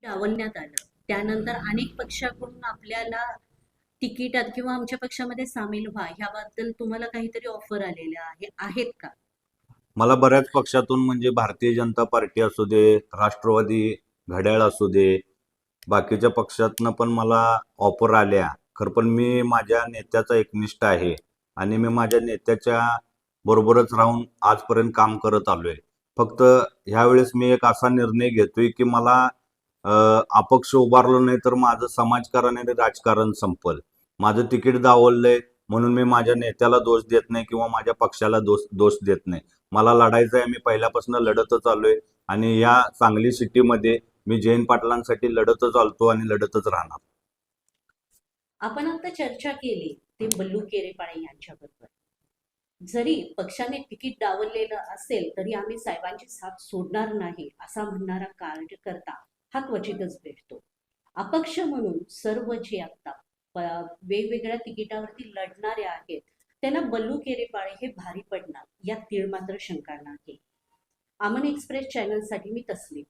डावलण्यात आलं. त्यानंतर अनेक पक्षाकडून आपल्याला तिकिटात किंवा आमच्या पक्षामध्ये सामील व्हा ह्याबद्दल तुम्हाला काहीतरी ऑफर आलेल्या आहेत का? मला बऱ्याच पक्षातून म्हणजे भारतीय जनता पार्टी असू दे, राष्ट्रवादी घड्याळ असू दे, बाकीच्या पक्षातनं पण मला ऑफर आल्या. खरं पण मी माझ्या नेत्याचा एकनिष्ठ आहे आणि मी माझ्या नेत्याच्या बरोबरच राहून आजपर्यंत काम करत आलोय. फक्त ह्यावेळेस मी एक असा निर्णय घेतोय की मला अपक्ष उभारलं नाही तर माझं समाजकारण आणि राजकारण संपल. माझं तिकीट दावललंय म्हणून मी माझ्या नेत्याला दोष देत नाही किंवा माझ्या पक्षाला दोष देत नाही. मला लढायचं आहे, मी पहिल्यापासून लढतच आलोय आणि या सांगली सिटीमध्ये मी जयंत पाटलांसाठी लढतच आलतो आणि लढतच राहणार. आपण आता चर्चा केली ते बल्लू केरेपाळे यांच्याबरोबर. जरी पक्षाने तिकीट डावललेलं असेल तरी आम्ही साहेबांची साथ सोडणार नाही असा म्हणणारा कार्यकर्ता हा क्वचितच भेटतो. अपक्ष म्हणून सर्व जे आता वेगवेगळ्या तिकिटावरती लढणारे आहेत त्यांना बल्लू केरेपाळे हे भारी पडणार यात तीळ मात्र शंका नाही. अमन एक्सप्रेस चॅनलसाठी मी तस्लीम.